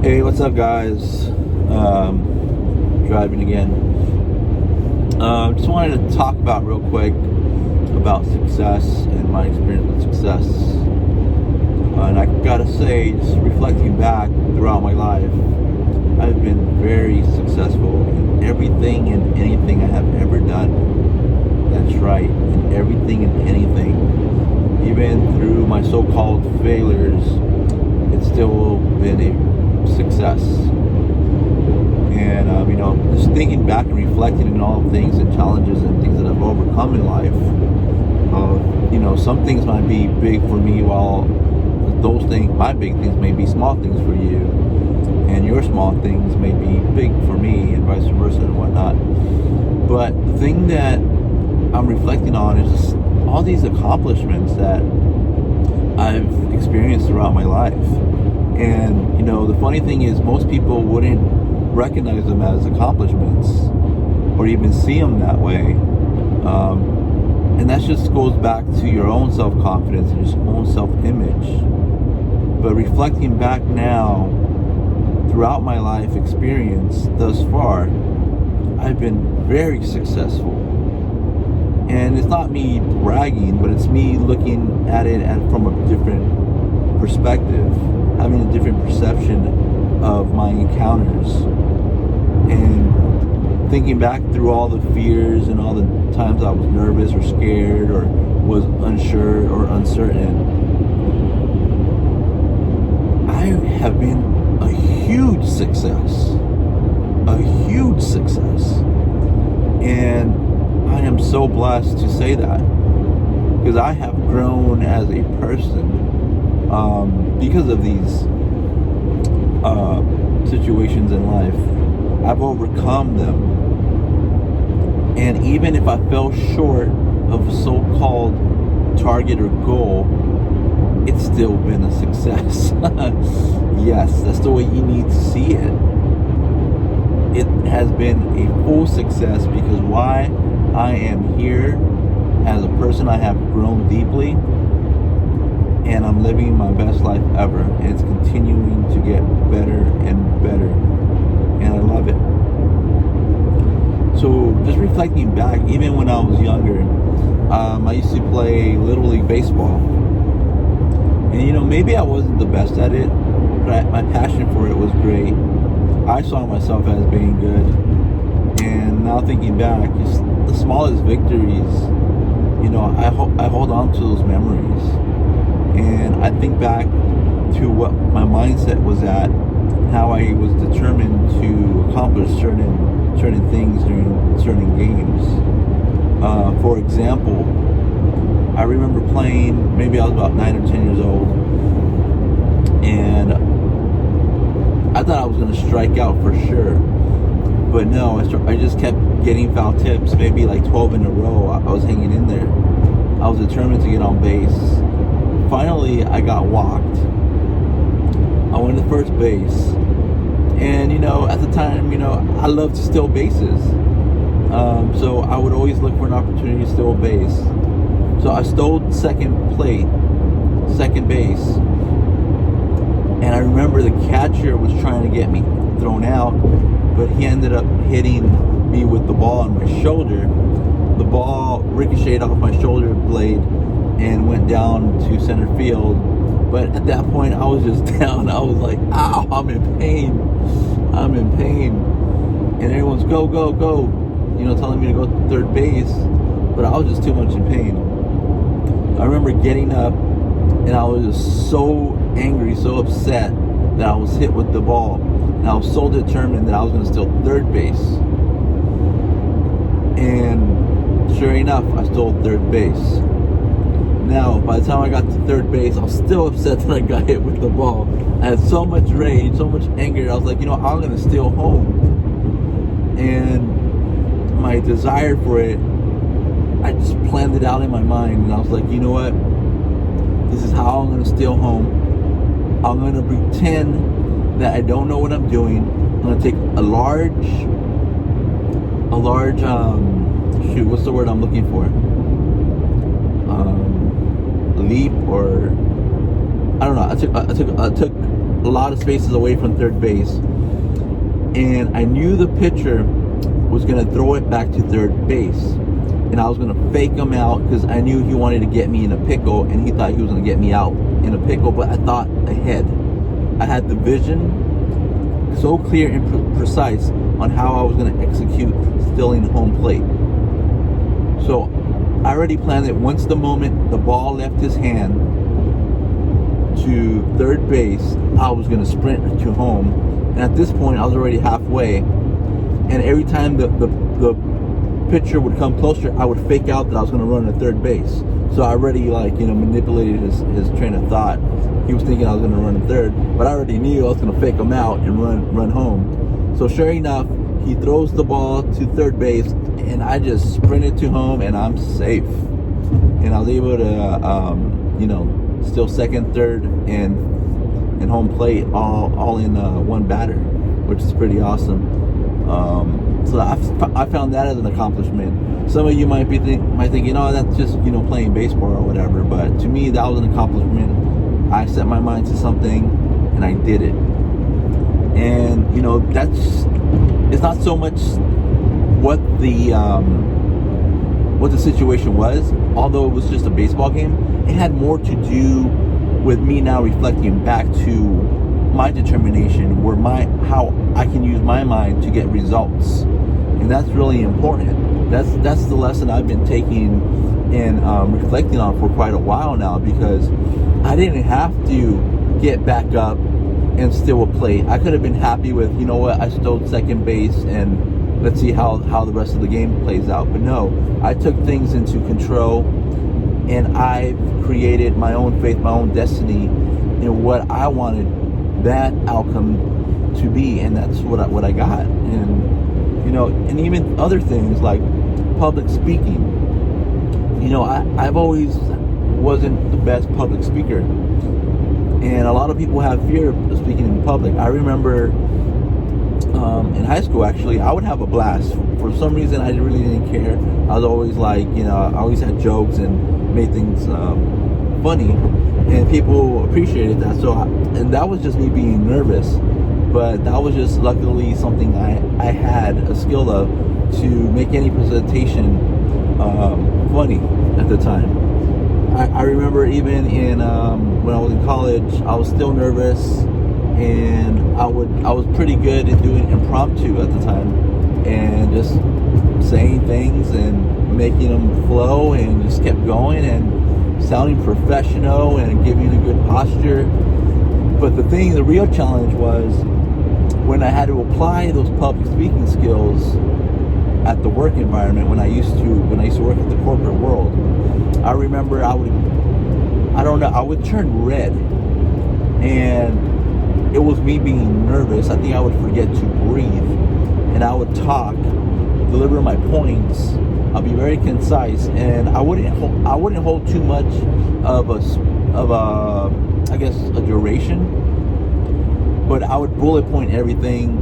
Hey, what's up, guys? Driving again. Just wanted to talk about real quick about success and my experience with success. And I gotta say, just reflecting back throughout my life, I've been very successful in everything and anything I have ever done. That's right, in everything and anything. Even through my so-called failures, it's still been a success. And just thinking back and reflecting on all the things and challenges and things that I've overcome in life, some things might be big for me, while those things, my big things, may be small things for you, and your small things may be big for me, and vice versa and whatnot. But the thing that I'm reflecting on is just all these accomplishments that I've experienced throughout my life. And the funny thing is, most people wouldn't recognize them as accomplishments or even see them that way. And that just goes back to your own self-confidence and your own self-image. But reflecting back now, throughout my life experience thus far, I've been very successful. And it's not me bragging, but it's me looking at it from a different perspective, having a different perception of my encounters, and thinking back through all the fears and all the times I was nervous or scared or was unsure or uncertain. I have been a huge success. A huge success. And I am so blessed to say that, because I have grown as a person because of these situations in life. I've overcome them. And even if I fell short of a so-called target or goal, it's still been a success. Yes, that's the way you need to see it. It has been a full success, because why? I am here as a person. I have grown deeply, and I'm living my best life ever, and it's continuing to get better and better, and I love it. So just reflecting back, even when I was younger, I used to play Little League Baseball, and maybe I wasn't the best at it, but my passion for it was great. I saw myself as being good, and now thinking back, just the smallest victories, I hold on to those memories, and I think back to what my mindset was at, how I was determined to accomplish certain things during certain games. For example, I remember playing, maybe I was about 9 or 10 years old, and I thought I was going to strike out for sure. But no, I just kept getting foul tips, maybe like 12 in a row. I was hanging in there. I was determined to get on base. Finally, I got walked. I went to first base. And, at the time, I loved to steal bases. So I would always look for an opportunity to steal a base. So I stole second base. And I remember the catcher was trying to get me thrown out, but he ended up hitting me with the ball on my shoulder. The ball ricocheted off my shoulder blade and went down to center field. But at that point, I was just down. I was like, ow, I'm in pain. And everyone's go, go, go, telling me to go to third base. But I was just too much in pain. I remember getting up, and I was just so angry, so upset that I was hit with the ball. And I was so determined that I was going to steal third base. And sure enough, I stole third base. Now, by the time I got to third base, I was still upset that I got hit with the ball. I had so much rage, so much anger. I was like, I'm going to steal home. And my desire for it, I just planned it out in my mind. And I was like, you know what? This is how I'm going to steal home. I'm going to pretend that I don't know what I'm doing. I'm going to take a large, what's the word I'm looking for? leap, or I don't know. I took lot of spaces away from third base, and I knew the pitcher was going to throw it back to third base, and I was going to fake him out because I knew he wanted to get me in a pickle, and he thought he was going to get me out in a pickle, but I thought ahead. I had the vision so clear and precise on how I was going to execute stealing home plate. So I already planned it. Once the moment the ball left his hand to third base, I was going to sprint to home. And at this point, I was already halfway. And every time the pitcher would come closer, I would fake out that I was going to run to third base. So I already manipulated his train of thought. He was thinking I was going to run to third, but I already knew I was going to fake him out and run home. So sure enough, he throws the ball to third base, and I just sprinted to home, and I'm safe. And I was able to, steal second, third, and home plate all in one batter, which is pretty awesome. So I found that as an accomplishment. Some of you might think, that's just playing baseball or whatever. But to me, that was an accomplishment. I set my mind to something, and I did it. And it's not so much what the situation was, although it was just a baseball game. It had more to do with me now reflecting back to my determination, how I can use my mind to get results, and that's really important. That's the lesson I've been taking and reflecting on for quite a while now, because I didn't have to get back up and steal a plate. I could have been happy with, I stole second base and let's see how the rest of the game plays out. But no, I took things into control, and I created my own faith, my own destiny in what I wanted that outcome to be, and that's what I got. And even other things like public speaking. I've always wasn't the best public speaker, and a lot of people have fear of speaking in public. I remember in high school, actually, I would have a blast. For some reason, I really didn't care. I was always I always had jokes and made things funny, and people appreciated that. And that was just me being nervous, but that was just luckily something I had a skill of, to make any presentation funny at the time. I remember even in when I was in college, I was still nervous, and I was pretty good at doing impromptu at the time, and just saying things and making them flow, and just kept going and sounding professional and giving a good posture. But the real challenge was when I had to apply those public speaking skills at the work environment when I used to work at the corporate world. I remember I would turn red, and it was me being nervous. I think I would forget to breathe, and I would talk, deliver my points. I'll be very concise, and I wouldn't hold too much of a duration, but I would bullet point everything.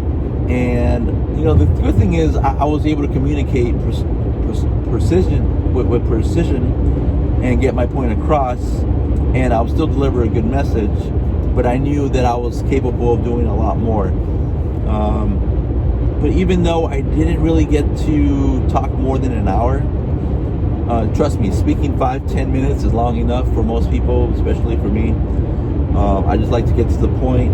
And the good thing is I was able to communicate precision with precision and get my point across, and I would still deliver a good message, but I knew that I was capable of doing a lot more. But even though I didn't really get to talk more than an hour, trust me, speaking 5-10 minutes is long enough for most people, especially for me. I just like to get to the point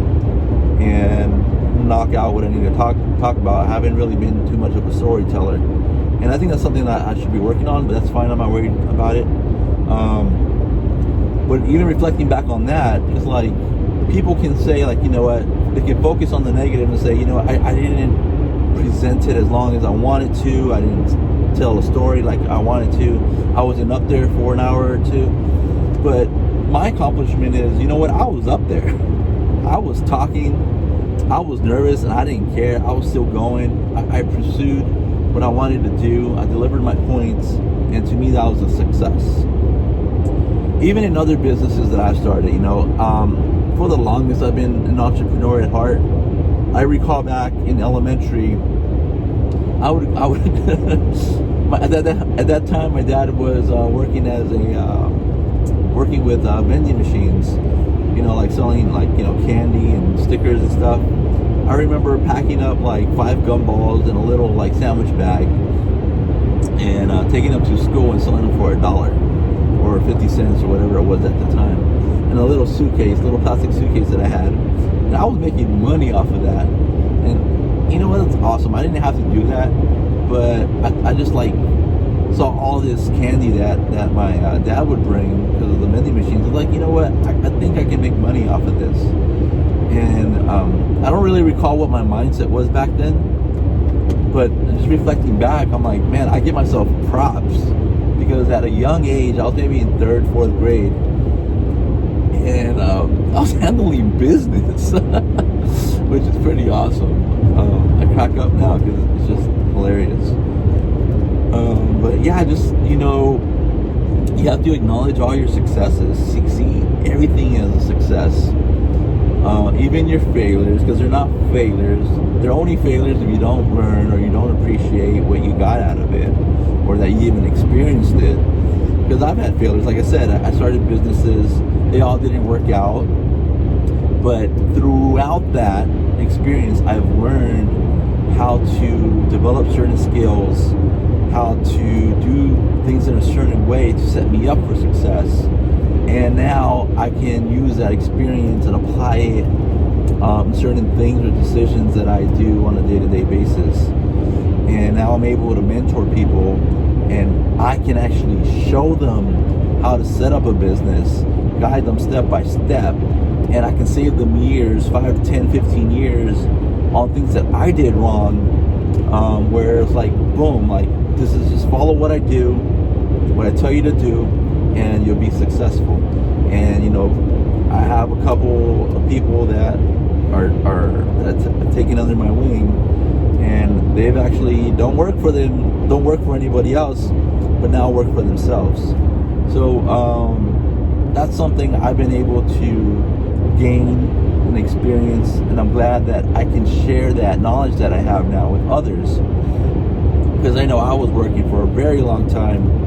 and knock out what I need to talk about. I haven't really been too much of a storyteller, and I think that's something that I should be working on, but that's fine. I'm not worried about it. But even reflecting back on that, it's like people can say, they can focus on the negative and say, I didn't present it as long as I wanted to. I didn't tell a story like I wanted to. I wasn't up there for an hour or two. But my accomplishment is, I was up there. I was talking. I was nervous, and I didn't care. I was still going. I pursued what I wanted to do. I delivered my points, and to me, that was a success. Even in other businesses that I've started, for the longest, I've been an entrepreneur at heart. I recall back in elementary, I would at that time, my dad was working with vending machines, selling candy and stuff. I remember packing up like 5 gumballs in a little like sandwich bag and taking them to school and selling them for $1 or 50 cents or whatever it was at the time, in a little suitcase, little plastic suitcase that I had. And I was making money off of that. And you know what? It's awesome. I didn't have to do that, but I just like saw all this candy that my dad would bring because of the vending machines. I was like, you know what? I think I can make money off of this. And I don't really recall what my mindset was back then, but just reflecting back, I'm like, man, I give myself props, because at a young age, I was maybe in 3rd, 4th grade, and I was handling business, which is pretty awesome. I crack up now because it's just hilarious. But yeah, just, you have to acknowledge all your successes. See everything as a success. Even your failures, because they're not failures. They're only failures if you don't learn or you don't appreciate what you got out of it, or that you even experienced it. Because I've had failures. Like I said, I started businesses. They all didn't work out. But throughout that experience, I've learned how to develop certain skills, how to do things in a certain way to set me up for success. And now I can use that experience and apply it in certain things or decisions that I do on a day-to-day basis. And now I'm able to mentor people, and I can actually show them how to set up a business, guide them step by step, and I can save them years, 5 to 10, 15 years on things that I did wrong, where it's like, boom, like, this is just follow what I do, what I tell you to do, and you'll be successful. And I have a couple of people that are taken under my wing, and they've actually don't work for anybody else, but now work for themselves. So that's something I've been able to gain and experience, and I'm glad that I can share that knowledge that I have now with others, because I know I was working for a very long time,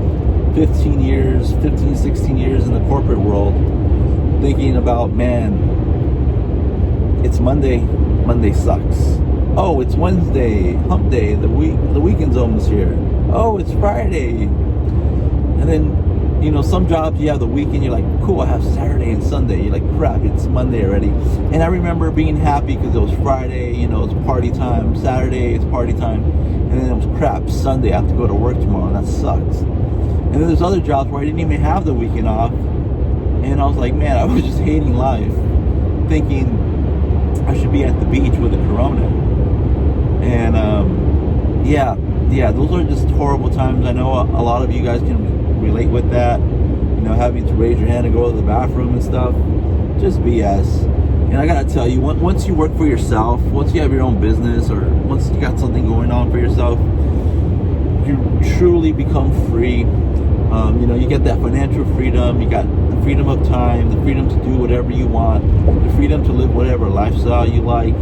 16 years in the corporate world, thinking about, man, it's Monday sucks. Oh, it's Wednesday, hump day, the weekend's almost here. Oh, it's Friday. And then, some jobs you have the weekend, you're like, cool, I have Saturday and Sunday. You're like, crap, it's Monday already. And I remember being happy because it was Friday, it's party time. Saturday, it's party time. And then it was crap, Sunday, I have to go to work tomorrow, and that sucks. And then there's other jobs where I didn't even have the weekend off. And I was like, man, I was just hating life, thinking I should be at the beach with a Corona. And those are just horrible times. I know a lot of you guys can relate with that. Having to raise your hand and go to the bathroom and stuff. Just BS. And I gotta tell you, once you work for yourself, once you have your own business, or once you got something going on for yourself, you truly become free. You get that financial freedom, you got the freedom of time, the freedom to do whatever you want, the freedom to live whatever lifestyle you like,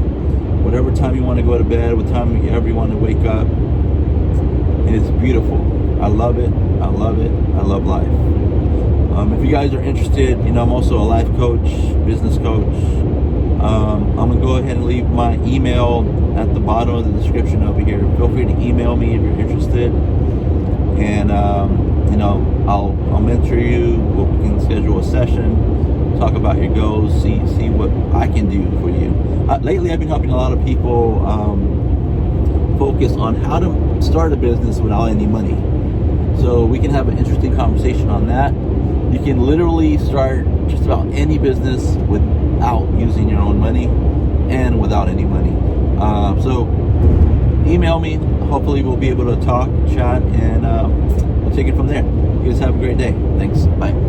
whatever time you want to go to bed, what time you want to wake up. And it's beautiful. I love it. I love life. If you guys are interested, I'm also a life coach, business coach. I'm going to go ahead and leave my email at the bottom of the description over here. Feel free to email me if you're interested. And, I'll mentor you. We can schedule a session, talk about your goals, see what I can do for you. Lately, I've been helping a lot of people focus on how to start a business without any money. So we can have an interesting conversation on that. You can literally start just about any business without using your own money and without any money. So email me. Hopefully we'll be able to talk, chat, and we'll take it from there. You guys have a great day. Thanks. Bye.